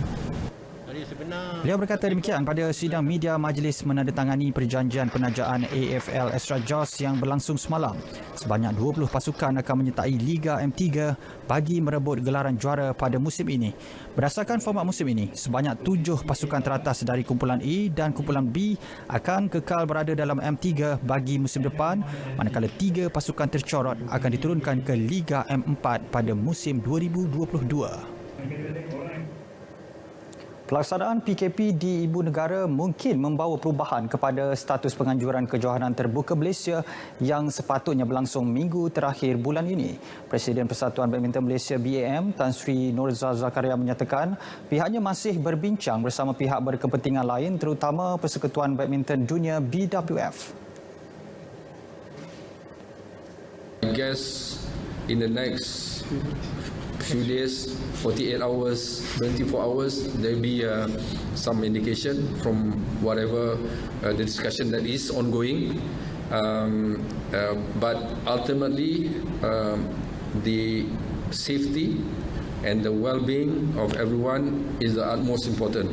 Beliau berkata demikian pada sidang media Majlis menandatangani perjanjian penajaan AFL Extra Jaws yang berlangsung semalam. Sebanyak 20 pasukan akan menyertai Liga M3 bagi merebut gelaran juara pada musim ini. Berdasarkan format musim ini, sebanyak 7 pasukan teratas dari kumpulan A dan kumpulan B akan kekal berada dalam M3 bagi musim depan, manakala 3 pasukan tercorot akan diturunkan ke Liga M4 pada musim 2022. Pelaksanaan PKP di ibu negara mungkin membawa perubahan kepada status penganjuran kejohanan terbuka Malaysia yang sepatutnya berlangsung minggu terakhir bulan ini. Presiden Persatuan Badminton Malaysia BAM, Tan Sri Norzal Zakaria menyatakan pihaknya masih berbincang bersama pihak berkepentingan lain terutama Persekutuan Badminton Dunia BWF. I guess in the next few days, 48 hours, 24 hours, there will be some indication from whatever the discussion that is ongoing. But ultimately, the safety and the well-being of everyone is the utmost important.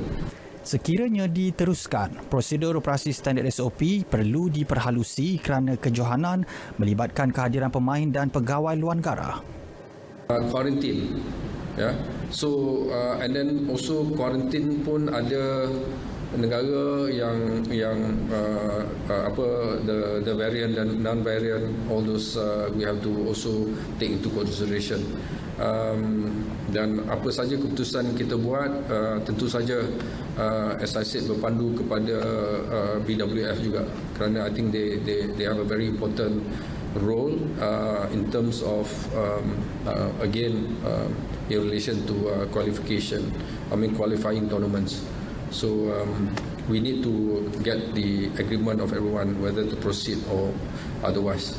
Sekiranya diteruskan, prosedur operasi standard SOP perlu diperhalusi kerana kejohanan melibatkan kehadiran pemain dan pegawai luar negara. Quarantine, yeah. So and then also quarantine pun ada negara yang the variant dan non-variant, all those we have to also take into consideration. Dan apa saja keputusan kita buat, tentu saja as I said berpandu kepada BWF juga, kerana I think they have a very important role in terms of again in relation to qualifying tournaments. So we need to get the agreement of everyone whether to proceed or otherwise.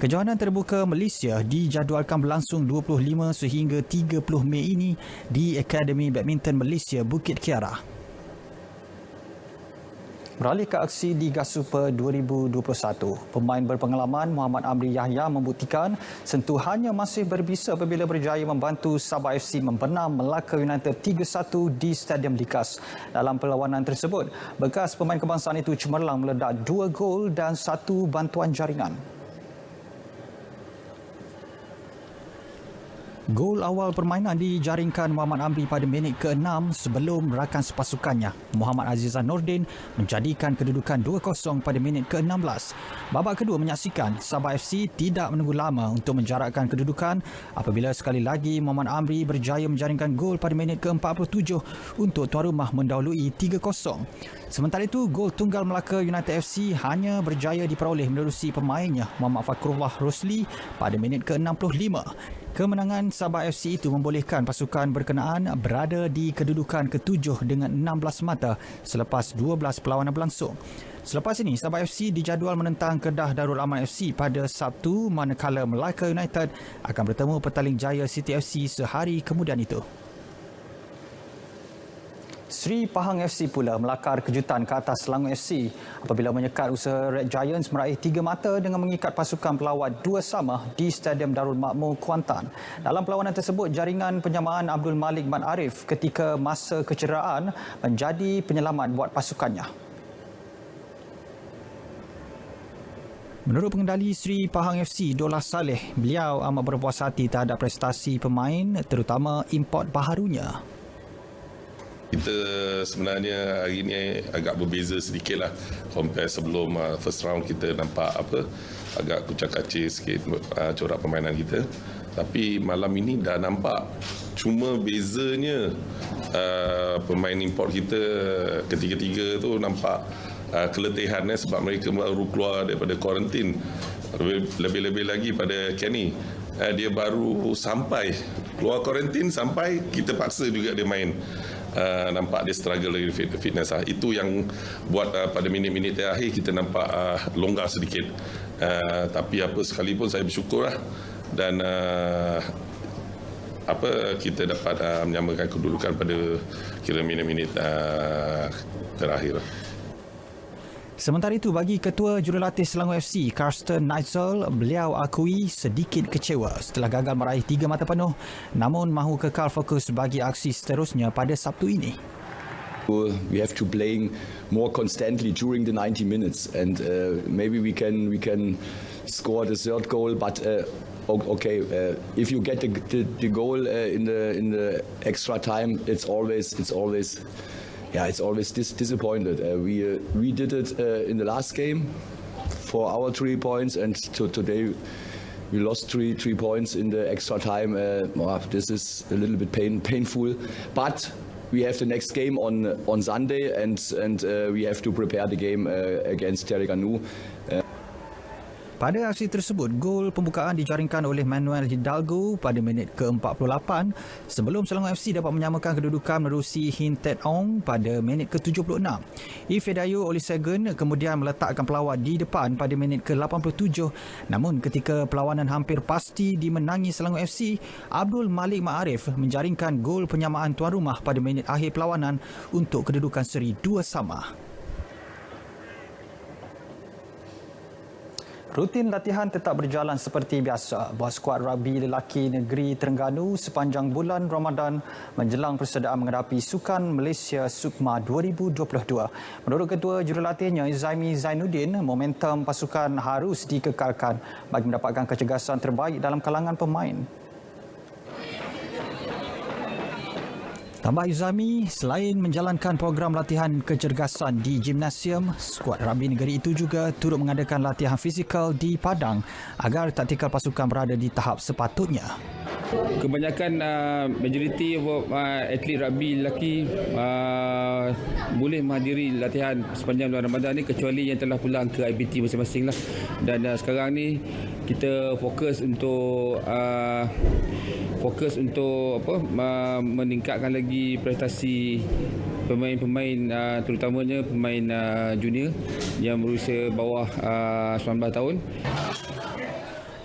Kejohanan terbuka Malaysia dijadualkan berlangsung 25 sehingga 30 Mei ini di Akademi Badminton Malaysia Bukit Kiara. Beralih ke aksi Liga Super 2021, pemain berpengalaman Muhammad Amri Yahya membuktikan sentuhannya masih berbisa apabila berjaya membantu Sabah FC membenam Melaka United 3-1 di Stadium Likas. Dalam perlawanan tersebut, bekas pemain kebangsaan itu cemerlang meledak 2 gol dan 1 bantuan jaringan. Gol awal permainan dijaringkan Muhammad Amri pada minit ke-6 sebelum rakan sepasukannya, Muhammad Azizan Nordin, menjadikan kedudukan 2-0 pada minit ke-16. Babak kedua menyaksikan Sabah FC tidak menunggu lama untuk menjarakkan kedudukan apabila sekali lagi Muhammad Amri berjaya menjaringkan gol pada minit ke-47 untuk tuan rumah mendahului 3-0. Sementara itu, gol tunggal Melaka United FC hanya berjaya diperoleh menerusi pemainnya Muhammad Fakrullah Rosli pada minit ke-65. Kemenangan Sabah FC itu membolehkan pasukan berkenaan berada di kedudukan ke-7 dengan 16 mata selepas 12 perlawanan berlangsung. Selepas ini, Sabah FC dijadual menentang Kedah Darul Aman FC pada Sabtu, manakala Melaka United akan bertemu Petaling Jaya City FC sehari kemudian itu. Sri Pahang FC pula melakar kejutan ke atas Selangor FC apabila menyekat usaha Red Giants meraih 3 mata dengan mengikat pasukan pelawat 2-2 di Stadium Darul Makmur Kuantan. Dalam perlawanan tersebut, jaringan penyamaan Abdul Malik Mat Arif ketika masa kecederaan menjadi penyelamat buat pasukannya. Menurut pengendali Sri Pahang FC, Dollah Saleh, beliau amat berpuas hati terhadap prestasi pemain, terutama import baharunya. Kita sebenarnya hari ini agak berbeza sedikit lah compare sebelum first round. Kita nampak agak kucak-kacir sikit corak permainan kita, tapi malam ini dah nampak. Cuma bezanya pemain import kita ketiga-tiga tu nampak keletihan sebab mereka baru keluar daripada kuarantin. Lebih-lebih lagi pada Kenny, dia baru sampai keluar kuarantin sampai kita paksa juga dia main. Nampak dia struggle dengan fitness. Itu yang buat pada minit-minit terakhir kita nampak longgar sedikit. Tapi apa sekalipun saya bersyukur lah, dan kita dapat menyamakan kedudukan pada kira minit-minit terakhir. Sementara itu, bagi Ketua Jurulatih Selangor FC, Karsten Neitzel, beliau akui sedikit kecewa setelah gagal meraih 3 mata penuh, namun mahu kekal fokus bagi aksi seterusnya pada Sabtu ini. We have to playing more constantly during the 90 minutes, and maybe we can score the third goal, but if you get the goal in the extra time, it's always disappointed. We did it in the last game for our 3 points, and today we lost three points in the extra time. This is a little bit painful, but we have the next game on Sunday, and we have to prepare the game against Terengganu. Pada aksi tersebut, gol pembukaan dijaringkan oleh Manuel Hidalgo pada minit ke-48 sebelum Selangor FC dapat menyamakan kedudukan menerusi Hin Tet Ong pada minit ke-76. Ifedayo Olusegun kemudian meletakkan pelawat di depan pada minit ke-87, namun ketika perlawanan hampir pasti dimenangi Selangor FC, Abdul Malik Ma'arif menjaringkan gol penyamaan tuan rumah pada minit akhir perlawanan untuk kedudukan seri 2-2. Rutin latihan tetap berjalan seperti biasa buat skuad rugby lelaki negeri Terengganu sepanjang bulan Ramadan menjelang persediaan menghadapi Sukan Malaysia Sukma 2022. Menurut Ketua Jurulatihnya Zaimi Zainuddin, momentum pasukan harus dikekalkan bagi mendapatkan kecergasan terbaik dalam kalangan pemain. Tambah Izami, selain menjalankan program latihan kecergasan di gimnasium, skuad rugby negeri itu juga turut mengadakan latihan fizikal di padang agar taktikal pasukan berada di tahap sepatutnya. Kebanyakan majoriti atlet rugby lelaki boleh menghadiri latihan sepanjang bulan Ramadan ni, kecuali yang telah pulang ke IPT masing-masing lah. Dan sekarang ni kita fokus untuk meningkatkan lagi prestasi pemain-pemain, terutamanya pemain junior yang berusia bawah 19 tahun.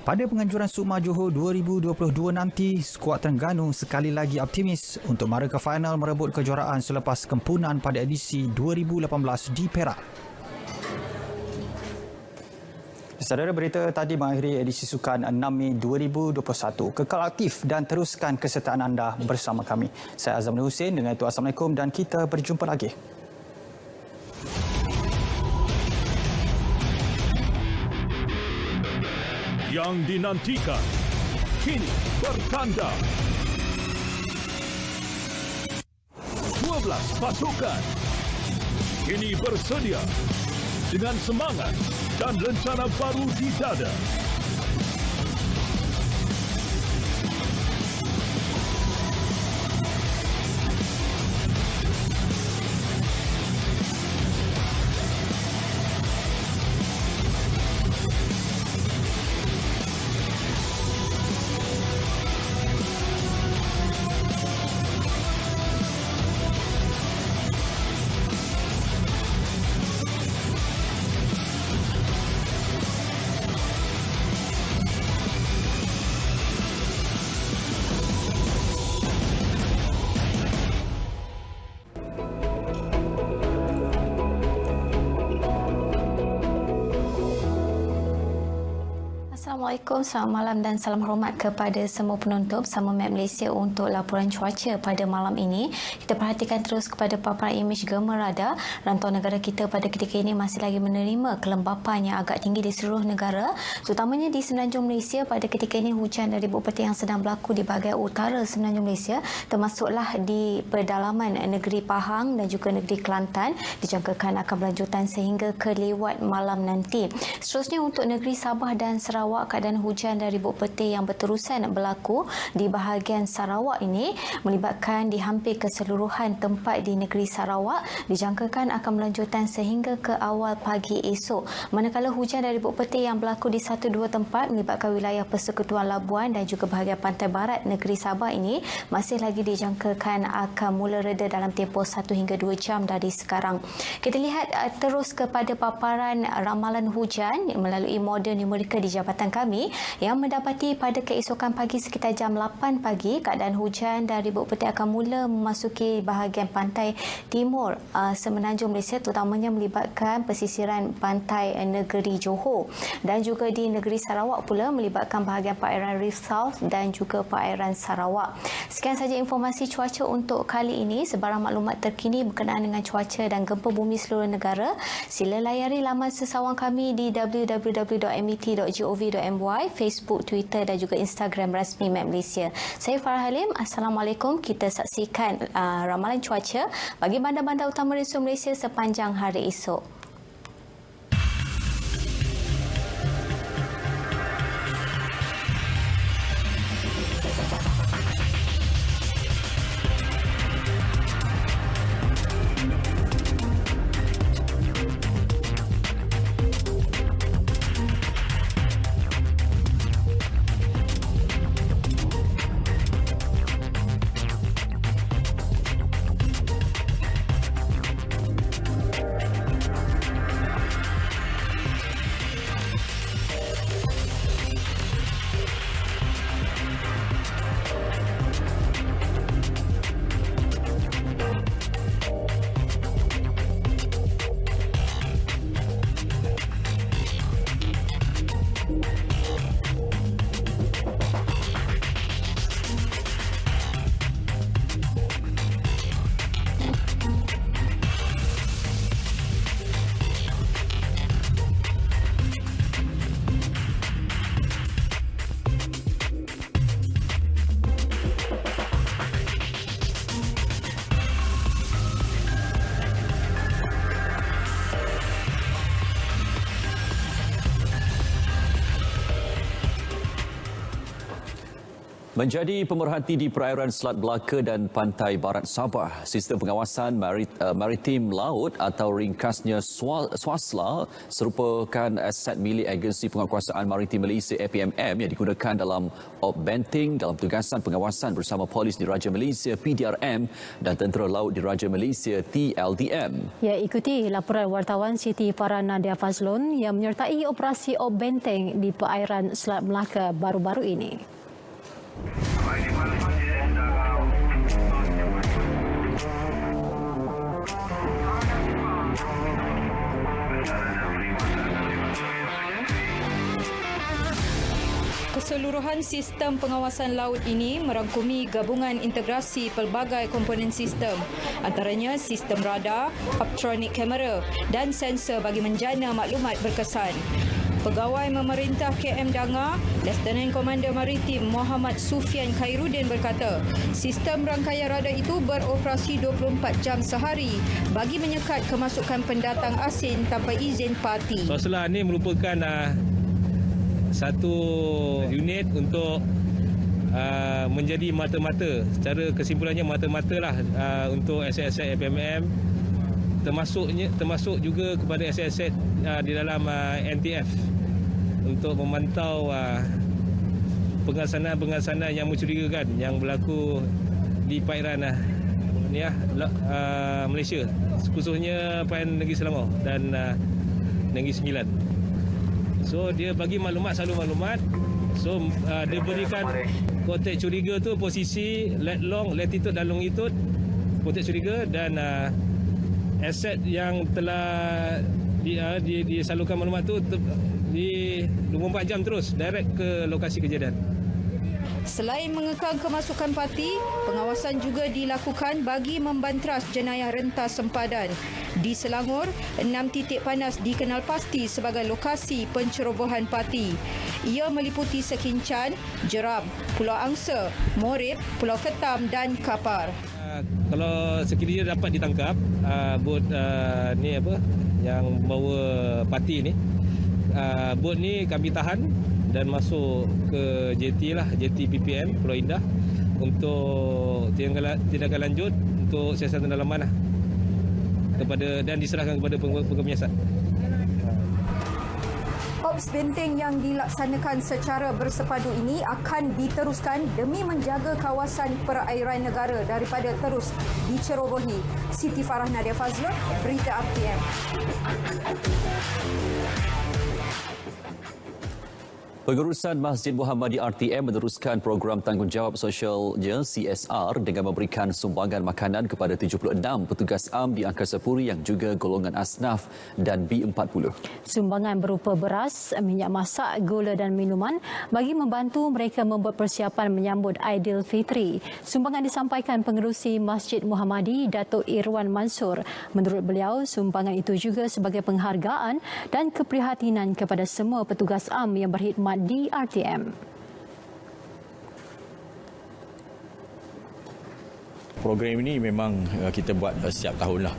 Pada penganjuran Sukma Johor 2022 nanti, skuad Terengganu sekali lagi optimis untuk mara ke final merebut kejuaraan selepas kempunan pada edisi 2018 di Perak. Saudara, berita tadi mengakhiri edisi Sukan 6 Mei 2021. Kekal aktif dan teruskan kesertaan anda bersama kami. Saya Azam Hussein dengan itu Assalamualaikum dan kita berjumpa lagi. Yang dinantikan kini bertanda. 12 pasukan kini bersedia dengan semangat dan rencana baru di dada. Assalamualaikum, selamat malam dan salam hormat kepada semua penonton bersama Map Malaysia untuk laporan cuaca pada malam ini. Kita perhatikan terus kepada paparan imej Gemma radar. Rantau negara kita pada ketika ini masih lagi menerima kelembapan yang agak tinggi di seluruh negara, terutamanya di Semenanjung Malaysia. Pada ketika ini hujan dari bukit petir yang sedang berlaku di bahagian utara Semenanjung Malaysia, termasuklah di pedalaman negeri Pahang dan juga negeri Kelantan, dijangkakan akan berlanjutan sehingga ke lewat malam nanti. Seterusnya untuk negeri Sabah dan Sarawak, keadaan hujan dari bukit petir yang berterusan berlaku di bahagian Sarawak ini melibatkan di hampir keseluruhan tempat di negeri Sarawak, dijangkakan akan berlanjutan sehingga ke awal pagi esok. Manakala hujan dari bukit petir yang berlaku di 1-2 tempat melibatkan wilayah Persekutuan Labuan dan juga bahagian pantai barat negeri Sabah ini masih lagi dijangkakan akan mula reda dalam tempoh 1 hingga 2 jam dari sekarang. Kita lihat terus kepada paparan ramalan hujan melalui model numerika di jabatan kami yang mendapati pada keesokan pagi sekitar jam 8 pagi keadaan hujan dari bukit petir akan mula memasuki bahagian pantai timur Semenanjung Malaysia, terutamanya melibatkan pesisiran pantai negeri Johor dan juga di negeri Sarawak pula melibatkan bahagian perairan Reef South dan juga perairan Sarawak. Sekian saja informasi cuaca untuk kali ini. Sebarang maklumat terkini berkenaan dengan cuaca dan gempa bumi seluruh negara, sila layari laman sesawang kami di www.met.gov.my, Facebook, Twitter dan juga Instagram rasmi Map Malaysia. Saya Farah Halim. Assalamualaikum. Kita saksikan ramalan cuaca bagi bandar-bandar utama di seluruh Malaysia sepanjang hari esok. Menjadi pemerhati di perairan Selat Melaka dan pantai barat Sabah, sistem pengawasan maritim laut atau ringkasnya SWASLA serupakan aset milik Agensi Penguatkuasaan Maritim Malaysia APMM yang digunakan dalam Opbenting dalam tugasan pengawasan bersama Polis Diraja Malaysia PDRM dan Tentera Laut Diraja Malaysia TLDM. Ya, ikuti laporan wartawan Siti Farah Nadia Fazlon yang menyertai operasi Opbenting di perairan Selat Melaka baru-baru ini. Keseluruhan sistem pengawasan laut ini merangkumi gabungan integrasi pelbagai komponen sistem, antaranya sistem radar, optronic kamera dan sensor bagi menjana maklumat berkesan. Pegawai Memerintah KM Danga, Lieutenant Komander Maritim Muhammad Sufian Khairuddin berkata, sistem rangkaian radar itu beroperasi 24 jam sehari bagi menyekat kemasukan pendatang asing tanpa izin parti. SWASLA ini merupakan satu unit untuk menjadi mata-mata, secara kesimpulannya mata-mata lah untuk aset-aset APMM, termasuk juga kepada aset-aset di dalam NTF untuk memantau pengasanan yang mencurigakan yang berlaku di perairan Malaysia, khususnya perairan Negeri Selangor dan Negeri Sembilan. So dia bagi maklumat, selalu maklumat. So dia berikan kotak curiga tu posisi lat long, latitude dan longitude kotak curiga, dan aset yang telah disalurkan maklumat tu di 24 jam terus direct ke lokasi kejadian. Selain mengekang kemasukan parti, pengawasan juga dilakukan bagi membanteras jenayah rentas sempadan. Di Selangor, 6 titik panas dikenal pasti sebagai lokasi pencerobohan parti. Ia meliputi Sekincan, Jeram, Pulau Angsa, Morib, Pulau Ketam dan Kapar. Kalau sekiranya dapat ditangkap bot ni apa yang bawa parti ni, bot ni kami tahan dan masuk ke JT lah, JT PPM Pulau Indah untuk tindakan lanjut untuk siasatan dalaman lah dan diserahkan kepada penyiasat. Ops benteng yang dilaksanakan secara bersepadu ini akan diteruskan demi menjaga kawasan perairan negara daripada terus dicerobohi. Siti Farah Nadia Fazla, Berita RTM. Pengurusan Masjid Muhammadi RTM meneruskan program tanggungjawab sosialnya CSR dengan memberikan sumbangan makanan kepada 76 petugas am di Angkasa Puri yang juga golongan asnaf dan B40. Sumbangan berupa beras, minyak masak, gula dan minuman bagi membantu mereka membuat persiapan menyambut Aidilfitri. Sumbangan disampaikan Pengerusi Masjid Muhammadi Datuk Irwan Mansur. Menurut beliau, sumbangan itu juga sebagai penghargaan dan keprihatinan kepada semua petugas am yang berkhidmat di RTM. Program ini memang kita buat setiap tahun lah.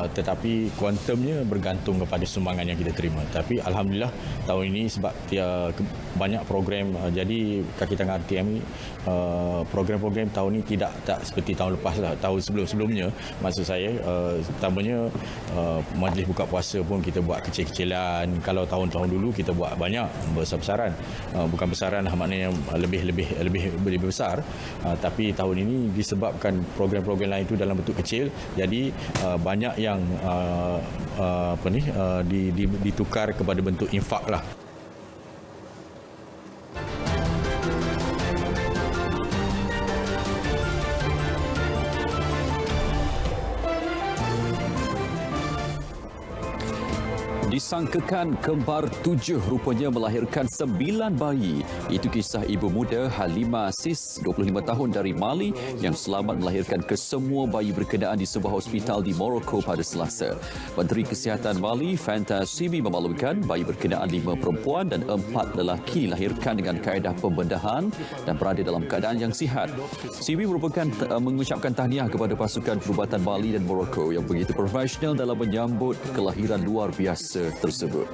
Tetapi kuantumnya bergantung kepada sumbangan yang kita terima. Tapi Alhamdulillah tahun ini sebab banyak program, jadi kaki tangan RTM ni program-program tahun ini tak seperti tahun lepas lah. Tahun sebelum-sebelumnya maksud saya utamanya majlis buka puasa pun kita buat kecil-kecilan. Kalau tahun-tahun dulu kita buat banyak besar-besaran. Bukan besaran lah, maknanya lebih besar. Tapi tahun ini disebabkan program-program lain itu dalam bentuk kecil, jadi banyak yang ditukar kepada bentuk infak lah. Disangkakan kembar 7 rupanya melahirkan 9 bayi. Itu kisah ibu muda Halima Sis, 25 tahun dari Mali yang selamat melahirkan kesemua bayi berkenaan di sebuah hospital di Morocco pada Selasa. Menteri Kesihatan Mali, Fanta Sibi memaklumkan bayi berkenaan 5 perempuan dan 4 lelaki dilahirkan dengan kaedah pembedahan dan berada dalam keadaan yang sihat. Sibi mengucapkan tahniah kepada pasukan perubatan Mali dan Morocco yang begitu profesional dalam menyambut kelahiran luar biasa tersebut.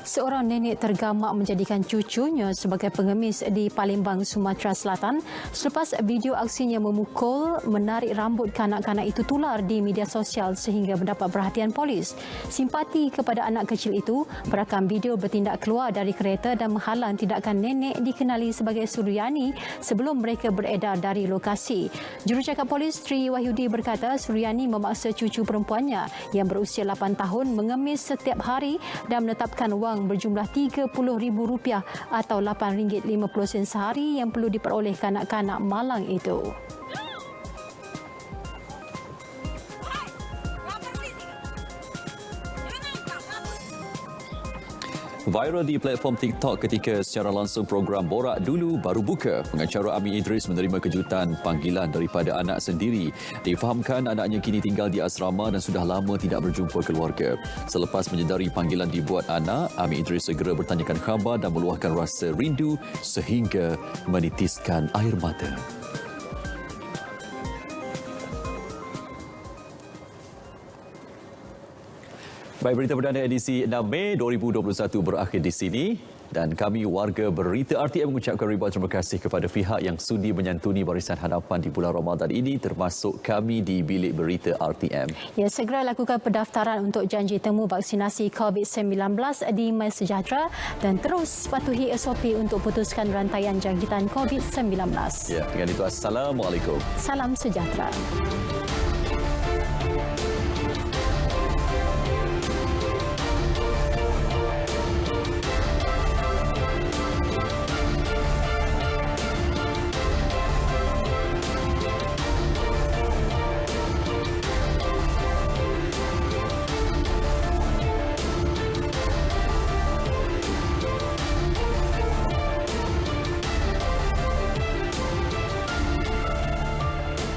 Seorang nenek tergamak menjadikan cucunya sebagai pengemis di Palembang, Sumatera Selatan selepas video aksinya memukul, menarik rambut kanak-kanak itu tular di media sosial sehingga mendapat perhatian polis. Simpati kepada anak kecil itu, perakam video bertindak keluar dari kereta dan menghalang tindakan nenek dikenali sebagai Suryani sebelum mereka beredar dari lokasi. Jurucakap polis Tri Wahyudi berkata Suryani memaksa cucu perempuannya yang berusia 8 tahun mengemis setiap hari dan menetapkan wang berjumlah RM30,000 atau RM8.50 sehari yang perlu diperoleh kanak-kanak malang itu. Viral di platform TikTok ketika secara langsung program Borak Dulu baru buka. Pengacara Amin Idris menerima kejutan panggilan daripada anak sendiri. Difahamkan anaknya kini tinggal di asrama dan sudah lama tidak berjumpa keluarga. Selepas menyedari panggilan dibuat anak, Amin Idris segera bertanyakan khabar dan meluahkan rasa rindu sehingga menitiskan air mata. Baik, berita perdana edisi 6 Mei 2021 berakhir di sini dan kami warga Berita RTM mengucapkan ribuan terima kasih kepada pihak yang sudi menyantuni barisan hadapan di bulan Ramadan ini termasuk kami di Bilik Berita RTM. Ya, segera lakukan pendaftaran untuk janji temu vaksinasi COVID-19 di MySejahtera dan terus patuhi SOP untuk putuskan rantaian jangkitan COVID-19. Ya, dengan itu Assalamualaikum. Salam sejahtera.